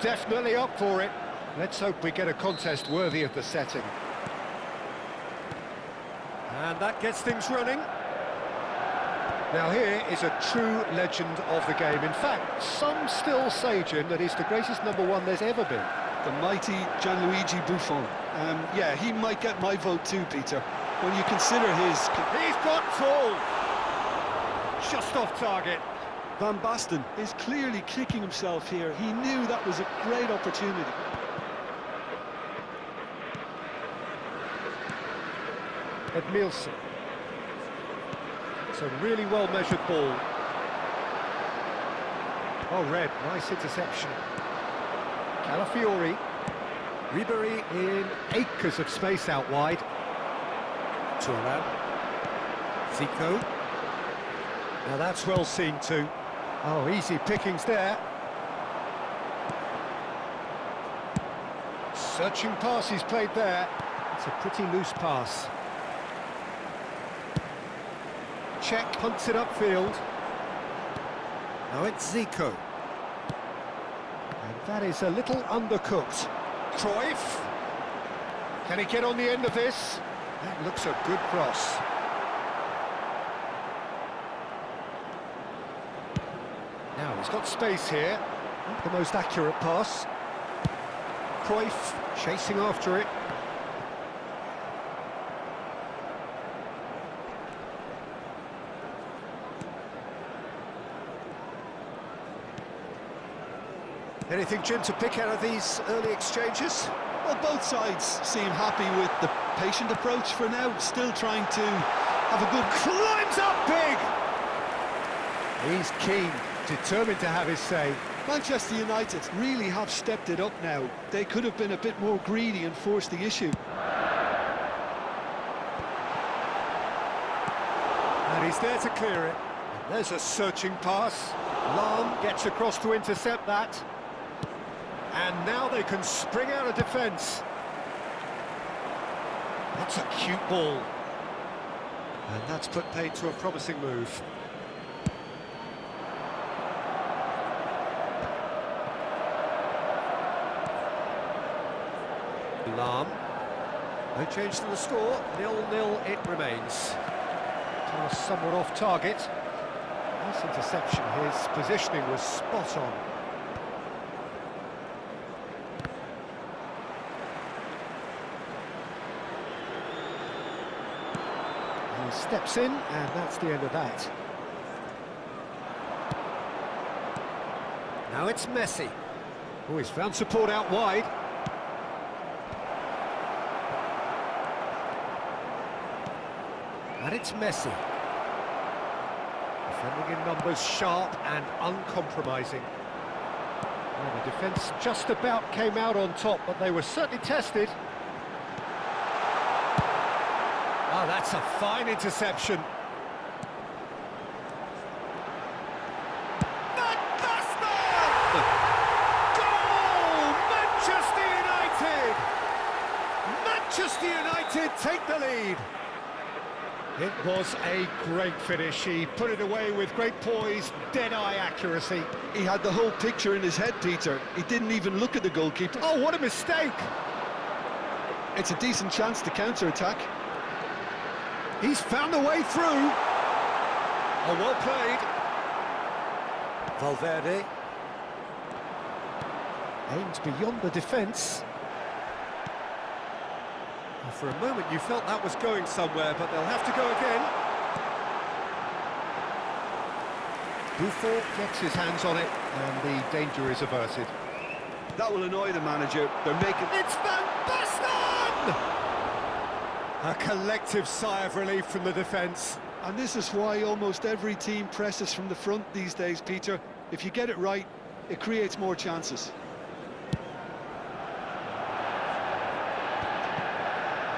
definitely up for it. Let's hope we get a contest worthy of the setting. And that gets things running. Now here is a true legend of the game. In fact, some still say, Jim, that he's the greatest number one there's ever been. The mighty Gianluigi Buffon. Yeah, he might get my vote too, Peter. When you consider his... He's got full! Just off target. Van Basten is clearly kicking himself here. He knew that was a great opportunity. Edmilson. It's a really well-measured ball. Oh, Red, nice interception. Calafiori. Ribéry in acres of space out wide. Thuram. Zico. Now that's well seen too. Oh, easy pickings there. Searching pass he's played there. It's a pretty loose pass. Check, punts it upfield. Now it's Zico. And that is a little undercooked. Cruyff. Can he get on the end of this? That looks a good cross. Now he's got space here. Not the most accurate pass. Cruyff chasing after it. Anything, Jim, to pick out of these early exchanges? Well, both sides seem happy with the patient approach for now, still trying to have a good... Climbs up big! He's keen, determined to have his say. Manchester United really have stepped it up now. They could have been a bit more greedy and forced the issue. And he's there to clear it. There's a searching pass. Lahm gets across to intercept that. And now they can spring out of defence. That's a cute ball. And that's put paid to a promising move. Lahm. No change to the score. 0-0 it remains. Thomas somewhat off target. Nice interception. His positioning was spot on. He steps in, and that's the end of that. Now it's Messi. Oh, he's found support out wide. And it's Messi. Defending in numbers, sharp and uncompromising. Well, the defence just about came out on top, but they were certainly tested. Oh, that's a fine interception. Van Basten! Goal! Manchester United! Manchester United take the lead. It was a great finish. He put it away with great poise, dead-eye accuracy. He had the whole picture in his head, Peter. He didn't even look at the goalkeeper. Oh, what a mistake! It's a decent chance to counter-attack. He's found a way through. Oh, well played. Valverde. Aimed beyond the defence. For a moment you felt that was going somewhere, but they'll have to go again. Buffon gets his hands on it, and the danger is averted. That will annoy the manager. They're making... It's Van Basten! A collective sigh of relief from the defence. And this is why almost every team presses from the front these days, Peter. If you get it right, it creates more chances.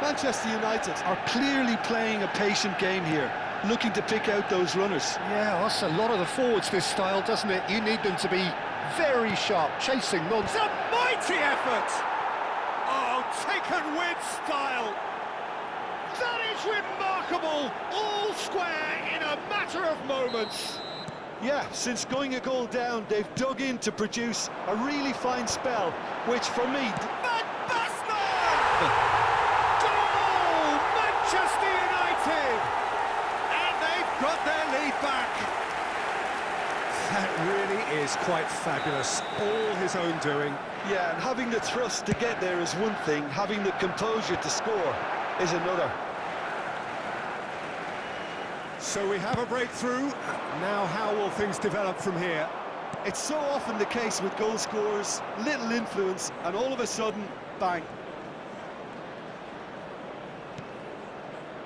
Manchester United are clearly playing a patient game here, looking to pick out those runners. Yeah, that's a lot of the forwards, this style, doesn't it? You need them to be very sharp, chasing non-stop. A mighty effort! Oh, taken with style! That is remarkable! All square in a matter of moments. Yeah, since going a goal down, they've dug in to produce a really fine spell, which for me... Van Basten! Goal! Manchester United! And they've got their lead back. That really is quite fabulous. All his own doing. Yeah, and having the thrust to get there is one thing, having the composure to score is another. So we have a breakthrough. Now how will things develop from here? It's so often the case with goal scorers, little influence, and all of a sudden, bang.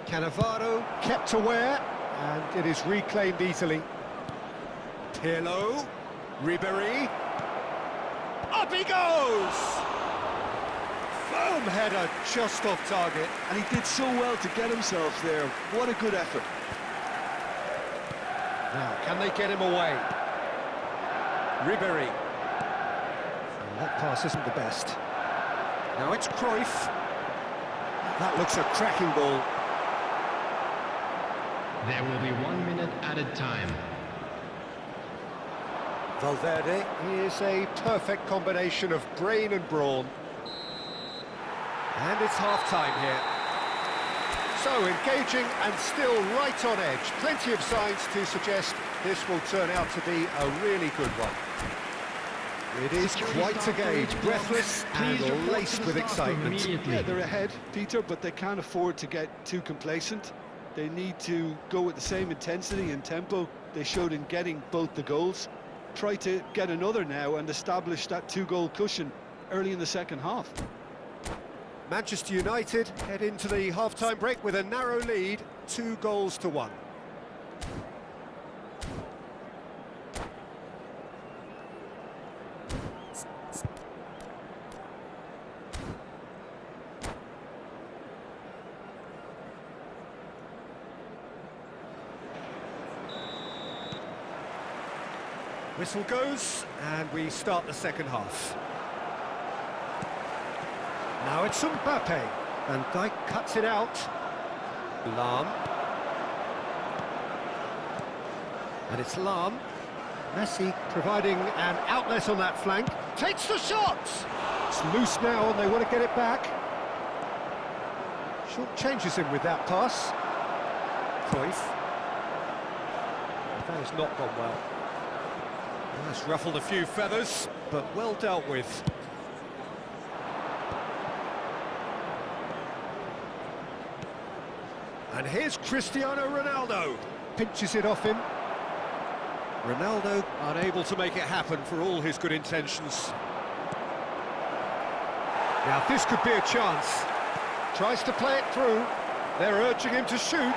Cannavaro kept aware, and it is reclaimed easily. Pirlo, Ribéry, up he goes! Firm header, just off target. And he did so well to get himself there. What a good effort. Now, can they get him away? Ribéry. And that pass isn't the best. Now it's Cruyff. That looks a cracking ball. There will be 1 minute added time. Valverde is a perfect combination of brain and brawn. And it's half-time here. So, engaging and still right on edge. Plenty of signs to suggest this will turn out to be a really good one. It is quite a gauge, breathless and laced with excitement. Yeah, they're ahead, Peter, but they can't afford to get too complacent. They need to go with the same intensity and tempo they showed in getting both the goals. Try to get another now and establish that two-goal cushion early in the second half. Manchester United head into the half-time break with a narrow lead, 2-1. Whistle goes, and we start the second half. Now it's Mbappe. Van Dijk cuts it out. Lahm. And it's Lahm. Messi providing an outlet on that flank. Takes the shot! It's loose now and they want to get it back. Short changes him with that pass. Cruyff. That has not gone well. That's ruffled a few feathers, but well dealt with. And here's Cristiano Ronaldo. Pinches it off him. Ronaldo unable to make it happen for all his good intentions. Now this could be a chance. Tries to play it through. They're urging him to shoot.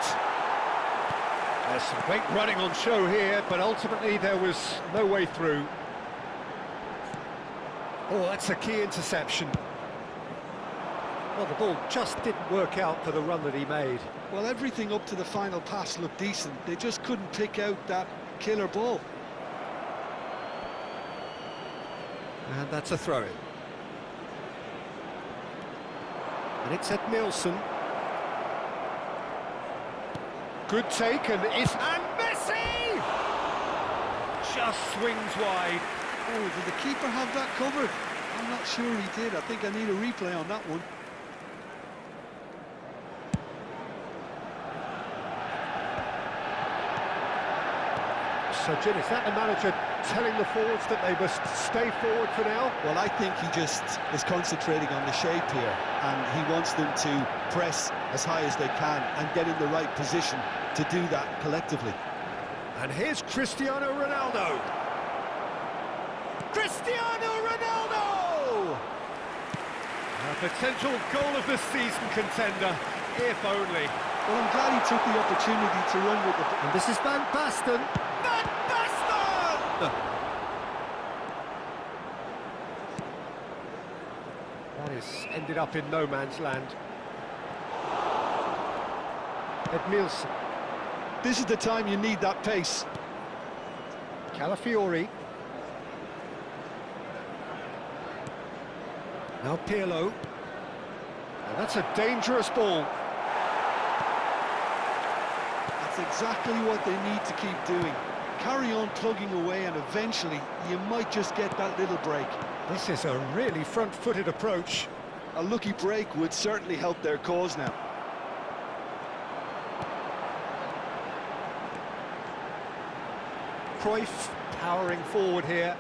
There's some great running on show here, but ultimately there was no way through. Oh, that's a key interception. Well, the ball just didn't work out for the run that he made. Well, everything up to the final pass looked decent. They just couldn't pick out that killer ball. And that's a throw-in. And it's Edmilson. Good take, and it's... And Messi! Just swings wide. Oh, did the keeper have that covered? I'm not sure he did. I think I need a replay on that one. So, Jim, is that the manager telling the forwards that they must stay forward for now? Well, I think he just is concentrating on the shape here, and he wants them to press as high as they can and get in the right position to do that collectively. And here's Cristiano Ronaldo. Cristiano Ronaldo! A potential goal of the season contender, if only. Well, I'm glad he took the opportunity to run with it. And this is Van Basten. Van Basten! That is ended up in no man's land. Edmilson. This is the time you need that pace. Calafiori. Now Pirlo. And that's a dangerous ball. That's exactly what they need to keep doing. Carry on plugging away and eventually you might just get that little break. This is a really front-footed approach. A lucky break would certainly help their cause now. Cruyff powering forward here.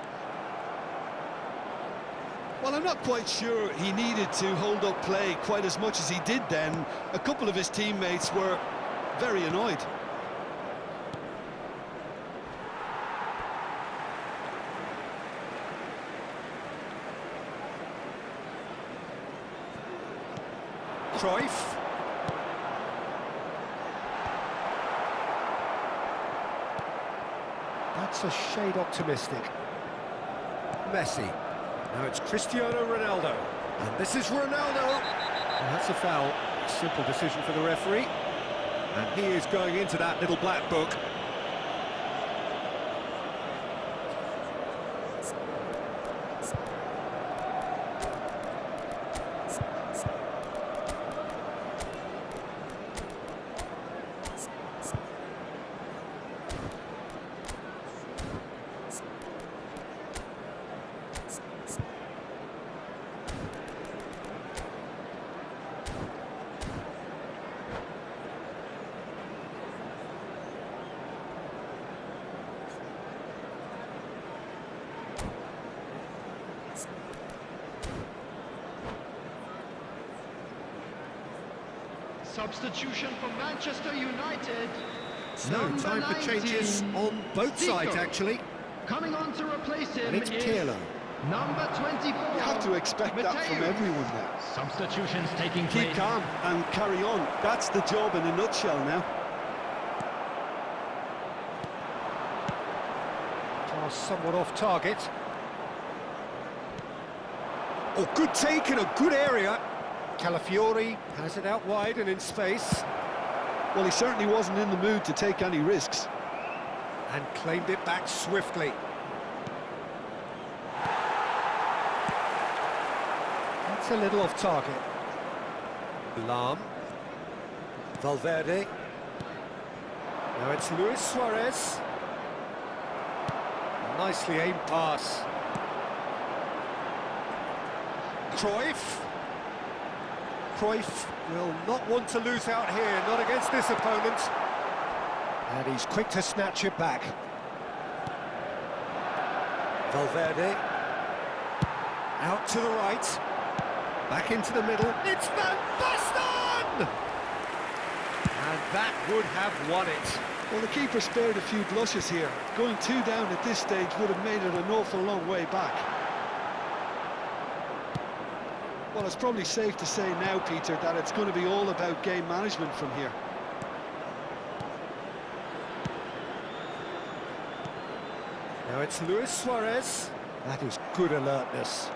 Well, I'm not quite sure he needed to hold up play quite as much as he did then. A couple of his teammates were very annoyed. Cruyff. That's a shade optimistic. Messi. Now it's Cristiano Ronaldo. And this is Ronaldo. And that's a foul. Simple decision for the referee. And he is going into that little black book. Substitution for Manchester United. So Number time for 19, changes on both sides, Zico. actually. Coming on to replace him And it's is Pirlo. number 24. You have to expect that from Mateu. everyone now. Substitutions taking place. Keep calm and carry on. That's the job in a nutshell now. Pass somewhat off target. Oh, good take in a good area. Calafiori has it out wide and in space. Well, he certainly wasn't in the mood to take any risks. And claimed it back swiftly. That's a little off target. Lahm. Valverde. Now it's Luis Suarez. Nicely aimed pass. Cruyff. Cruyff will not want to lose out here, not against this opponent. And he's quick to snatch it back. Valverde. Out to the right. Back into the middle. It's Van Basten! And that would have won it. Well, the keeper spared a few blushes here. Going 2 down at this stage would have made it an awful long way back. Well, it's probably safe to say now, Peter, that it's going to be all about game management from here. Now it's Luis Suarez. That is good alertness.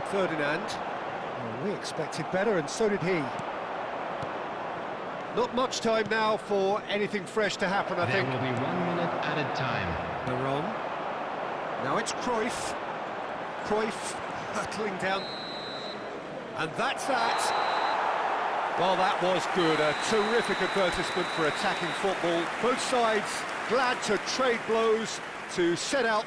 Ferdinand. Oh, we expected better, and so did he. Not much time now for anything fresh to happen, I There think. will be 1 minute added time. Veron. Now it's Cruyff. Cruyff hurtling down. And that's that. Well, that was good. A terrific advertisement for attacking football. Both sides glad to trade blows to set out